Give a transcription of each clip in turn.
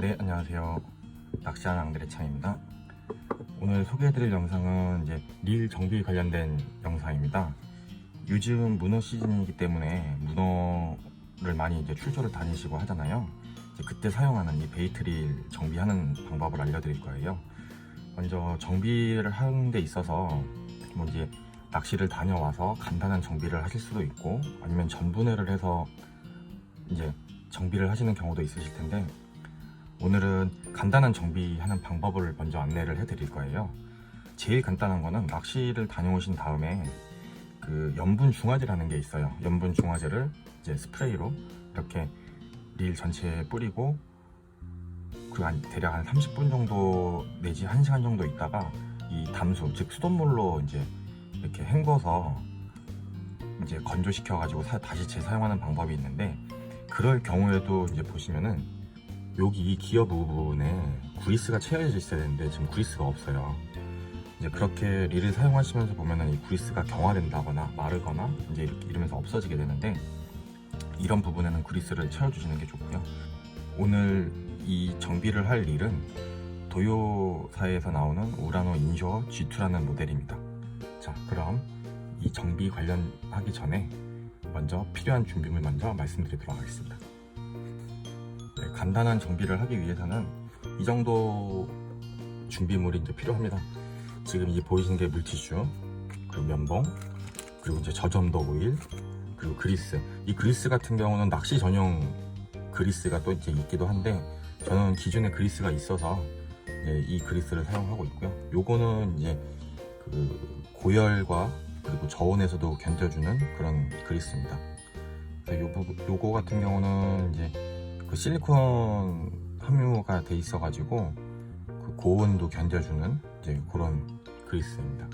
네, 안녕하세요. 낚시하는 앙드레 창입니다. 오늘 소개해드릴 영상은 이제 릴 정비 관련된 영상입니다. 요즘 문어 시즌이기 때문에 문어를 많이 이제 출조를 다니시고 하잖아요. 이제 그때 사용하는 이 베이트 릴 정비하는 방법을 알려드릴 거예요. 먼저 정비를 하는 데 있어서 뭐 이제 낚시를 다녀와서 간단한 정비를 하실 수도 있고, 아니면 전분해를 해서 이제 정비를 하시는 경우도 있으실 텐데, 오늘은 간단한 정비하는 방법을 먼저 안내를 해드릴 거예요. 제일 간단한 거는 낚시를 다녀오신 다음에 그 염분 중화제라는 게 있어요. 염분 중화제를 이제 스프레이로 이렇게 릴 전체에 뿌리고, 그리고 대략 한 30분 정도 내지 1시간 정도 있다가 이 담수, 즉 수돗물로 이제 이렇게 헹궈서 이제 건조시켜 가지고 다시 재사용하는 방법이 있는데, 그럴 경우에도 이제 보시면은 여기 이 기어 부분에 그리스가 채워져 있어야 되는데 지금 그리스가 없어요. 이제 그렇게 릴을 사용하시면서 보면은 이 그리스가 경화된다거나 마르거나 이제 이러면서 없어지게 되는데, 이런 부분에는 그리스를 채워주시는 게 좋고요. 오늘 이 정비를 할 릴은 도요사에서 나오는 우라노 인쇼 G2라는 모델입니다. 자, 그럼 이 정비 관련하기 전에 먼저 필요한 준비물 먼저 말씀드리도록 하겠습니다. 네, 간단한 정비를 하기 위해서는 이 정도 준비물이 이제 필요합니다. 지금 이제 보이시는 게 물티슈, 그리고 면봉, 그리고 이제 저점도 오일, 그리고 그리스. 이 그리스 같은 경우는 낚시 전용 그리스가 또 이제 있기도 한데, 저는 기존에 그리스가 있어서 이제 이 그리스를 사용하고 있고요. 요거는 이제 그 고열과 그리고 저온에서도 견뎌주는 그런 그리스입니다. 요거 같은 경우는 이제 그 실리콘 함유가 돼 있어 가지고 그 고온도 견뎌주는 이제 그런 그리스입니다.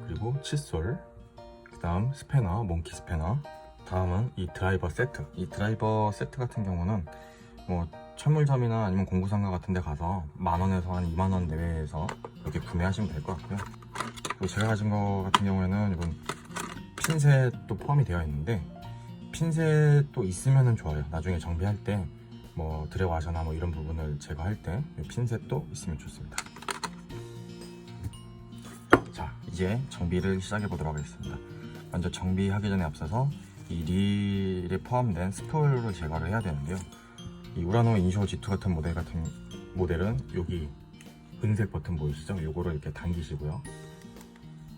그리고 칫솔, 그 다음 스패너, 몽키 스패너, 다음은 이 드라이버 세트. 이 드라이버 세트 같은 경우는 뭐 철물점이나 아니면 공구상가 같은 데 가서 10,000원에서 한 20,000원 내외에서 이렇게 구매하시면 될 것 같고요. 그리고 제가 가진 거 같은 경우에는 이건 핀셋도 포함이 되어 있는데, 핀셋도 있으면 좋아요. 나중에 정비할 때 뭐 드랙와셔나 뭐 이런 부분을 제거할 때 핀셋도 있으면 좋습니다. 자, 이제 정비를 시작해 보도록 하겠습니다. 먼저 정비하기 전에 앞서서 이 릴에 포함된 스풀을 제거를 해야 되는데요. 이 우라노 인쇼 G2 같은 모델은 여기 은색 버튼 보이시죠? 요거를 이렇게 당기시고요.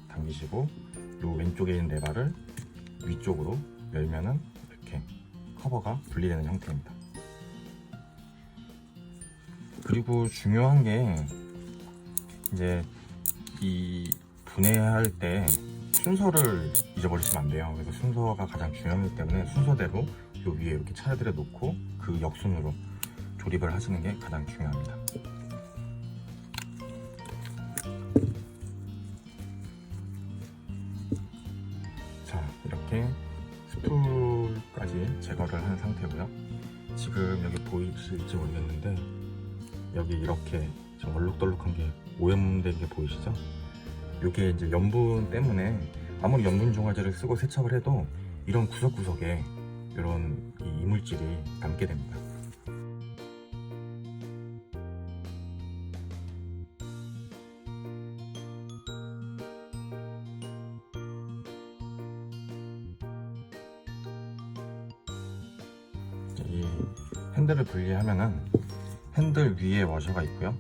당기시고 요 왼쪽에 있는 레바를 위쪽으로 열면은 이렇게 커버가 분리되는 형태입니다. 그리고 중요한 게 이제 이 분해할 때 순서를 잊어버리시면 안 돼요. 그래서 순서가 가장 중요하기 때문에 순서대로 요 위에 이렇게 차례들에 놓고 그 역순으로 조립을 하시는 게 가장 중요합니다. 자, 이렇게 스풀까지 제거를 한 상태고요. 지금 여기 보이실지 모르겠는데, 여기 이렇게 좀 얼룩덜룩한 게 오염된 게 보이시죠? 이게 이제 염분 때문에 아무리 염분 중화제를 쓰고 세척을 해도 이런 구석구석에 이런 이물질이 남게 됩니다. 이 핸들을 분리하면은 핸들 위에 워셔가 있고요.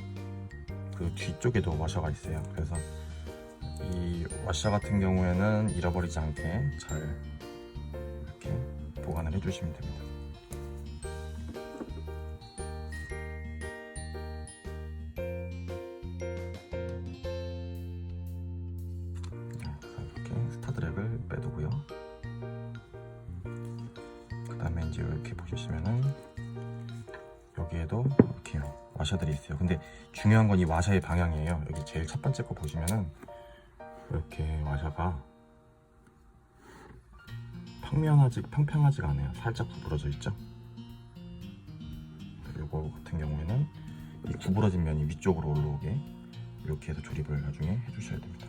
그 뒤쪽에도 워셔가 있어요. 그래서 이 워셔 같은 경우에는 잃어버리지 않게 잘 이렇게 보관을 해주시면 됩니다. 이렇게 스타드랙을 빼두고요. 그 다음에 이제 이렇게 보시면은 여기에도 이렇게 와셔들이 있어요. 근데 중요한 건 이 와셔의 방향이에요. 여기 제일 첫 번째 거 보시면은 이렇게 와셔가 평평하지가 않아요. 살짝 구부러져 있죠. 이거 같은 경우에는 이 구부러진 면이 위쪽으로 올라오게 이렇게 해서 조립을 나중에 해주셔야 됩니다.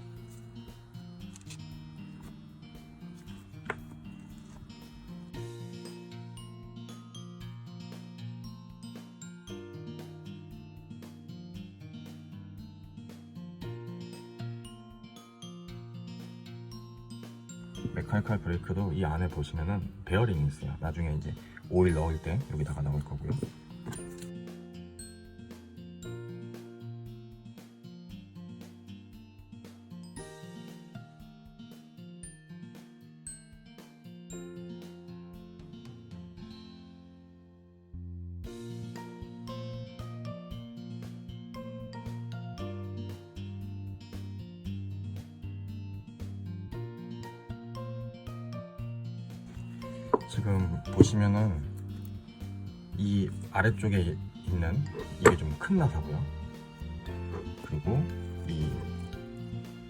메카니컬 브레이크도 이 안에 보시면은 베어링이 있어요. 나중에 이제 오일 넣을 때 여기다가 넣을 거고요. 지금 보시면은 이 아래쪽에 있는 이게 좀 큰 나사고요. 그리고 이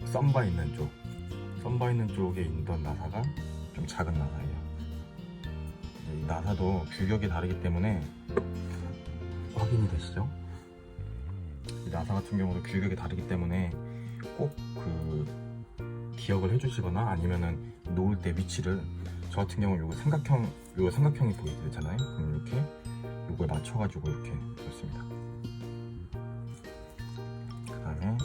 썸바 있는 쪽에 있던 나사가 좀 작은 나사예요. 이 나사도 규격이 다르기 때문에 확인이 되시죠? 이 나사 같은 경우도 규격이 다르기 때문에 꼭 그 기억을 해주시거나 아니면은 놓을 때 위치를, 저 같은 경우는 요거 삼각형이 보이잖아요. 그럼 이렇게 요거에 맞춰가지고 이렇게 놓습니다. 그 다음에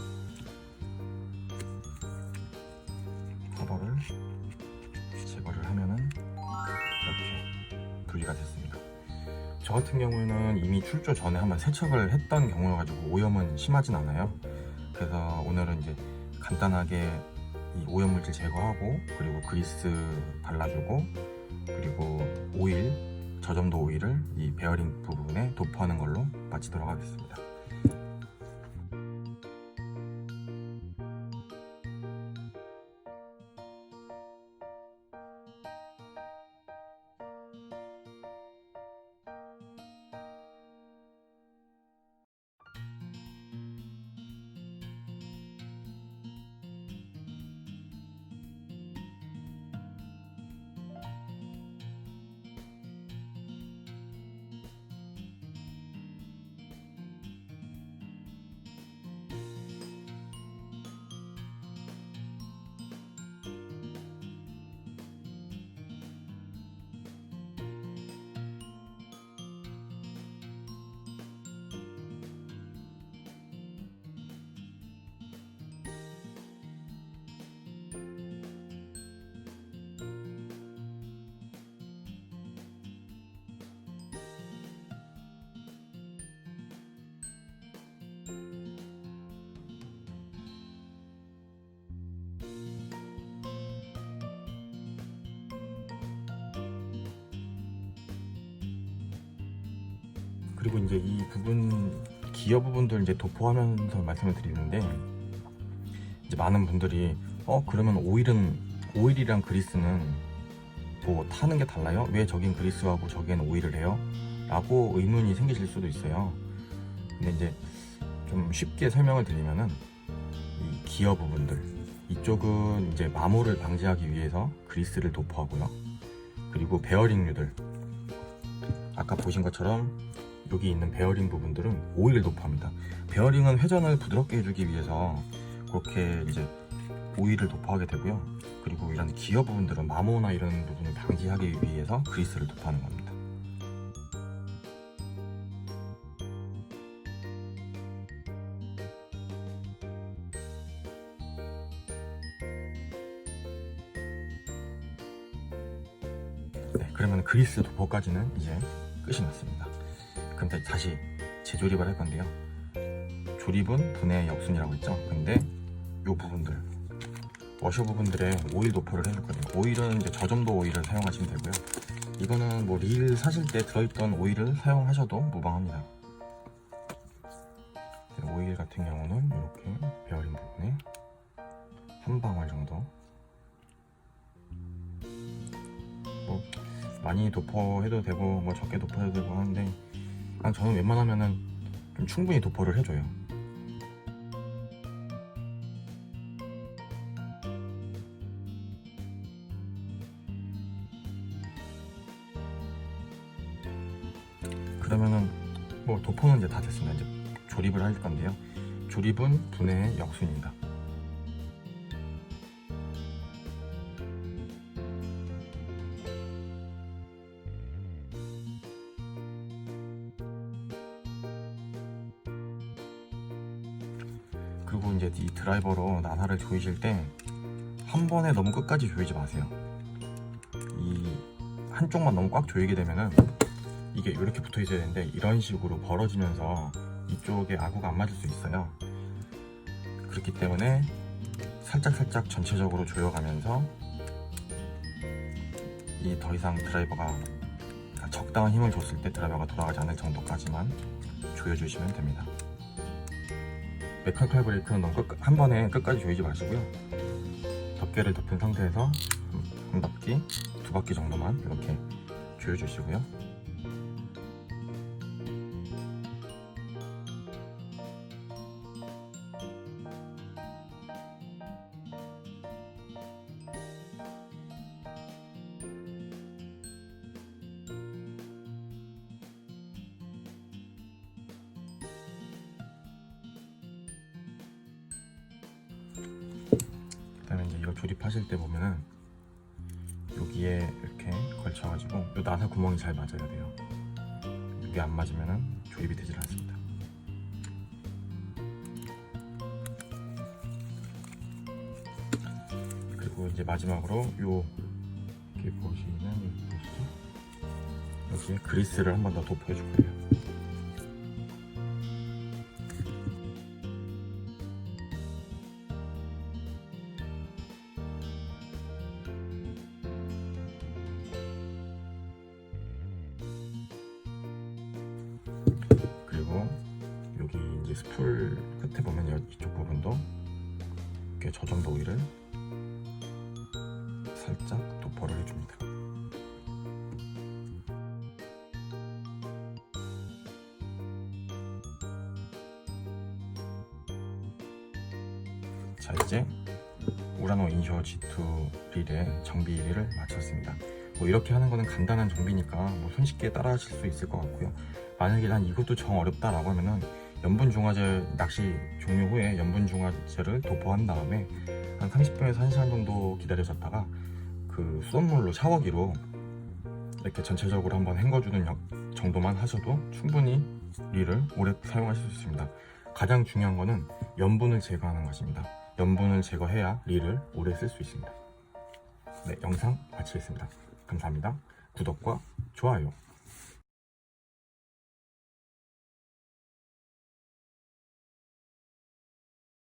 커버를 제거를 하면은 이렇게 분리가 됐습니다. 저 같은 경우에는 이미 출조 전에 한번 세척을 했던 경우여가지고 오염은 심하진 않아요. 그래서 오늘은 이제 간단하게 이 오염물질 제거하고, 그리고 그리스 발라주고, 그리고 저점도 오일을 이 베어링 부분에 도포하는 걸로 마치도록 하겠습니다. 그리고 이제 이 부분, 기어 부분들 이제 도포하면서 말씀을 드리는데, 이제 많은 분들이 그러면 오일이랑 그리스는 뭐 타는 게 달라요? 왜 저긴 그리스하고 저긴 오일을 해요? 라고 의문이 생기실 수도 있어요. 근데 이제 좀 쉽게 설명을 드리면은, 이 기어 부분들 이쪽은 이제 마모를 방지하기 위해서 그리스를 도포하고요. 그리고 베어링류들, 아까 보신 것처럼 여기 있는 베어링 부분들은 오일을 도포합니다. 베어링은 회전을 부드럽게 해주기 위해서 그렇게 이제 오일을 도포하게 되고요. 그리고 이런 기어 부분들은 마모나 이런 부분을 방지하기 위해서 그리스를 도포하는 겁니다. 네, 그러면 그리스 도포까지는 이제 끝이 났습니다. 그럼 다시 재조립을 할 건데요. 조립은 분해 역순이라고 했죠. 근데 이 부분들, 워셔 부분들에 오일 도포를 해줄 거예요. 오일은 이제 저점도 오일을 사용하시면 되고요. 이거는 뭐 릴 사실 때 들어있던 오일을 사용하셔도 무방합니다. 오일 같은 경우는 이렇게 베어링 부분에 한 방울 정도, 뭐 많이 도포해도 되고 뭐 적게 도포해도 되고 하는데, 저는 웬만하면은 좀 충분히 도포를 해줘요. 그러면은 뭐 도포는 이제 다 됐습니다. 이제 조립을 할 건데요. 조립은 분해 역순입니다. 그리고 이제 이 드라이버로 나사를 조이실 때 한 번에 너무 끝까지 조이지 마세요. 한쪽만 너무 꽉 조이게 되면은 이게 이렇게 붙어 있어야 되는데 이런 식으로 벌어지면서 이쪽에 아구가 안 맞을 수 있어요. 그렇기 때문에 살짝 전체적으로 조여가면서 이 더 이상 드라이버가 적당한 힘을 줬을 때 드라이버가 돌아가지 않을 정도까지만 조여주시면 됩니다. 메카니컬 브레이크는 너무 한 번에 끝까지 조이지 마시고요. 덮개를 덮은 상태에서 한 바퀴, 두 바퀴 정도만 이렇게 조여주시고요. 그다음에 이제 이거 조립하실 때 보면은 여기에 이렇게 걸쳐가지고 이 나사 구멍이 잘 맞아야 돼요. 이게 안 맞으면은 조립이 되질 않습니다. 그리고 이제 마지막으로 여기 보시면 여기에 그리스를 한 번 더 덮어줄 거예요. 그리고 여기 이제 스풀 끝에 보면 이쪽 부분도 이렇게 저 정도 오일을 살짝 도포를 해줍니다. 자, 이제 우라노 인쇼 G2 릴의 정비를 마쳤습니다. 뭐 이렇게 하는 거는 간단한 정비니까 뭐 손쉽게 따라 하실 수 있을 것 같고요. 만약에 난 이것도 정 어렵다라고 하면은 염분 중화제 낚시 종료 후에 염분 중화제를 도포한 다음에 한 30분에서 1시간 정도 기다려졌다가 그 수돗물로 샤워기로 이렇게 전체적으로 한번 헹궈주는 정도만 하셔도 충분히 릴을 오래 사용하실 수 있습니다. 가장 중요한 거는 염분을 제거하는 것입니다. 염분을 제거해야 릴을 오래 쓸 수 있습니다. 네, 영상 마치겠습니다. 감사합니다. 구독과 좋아요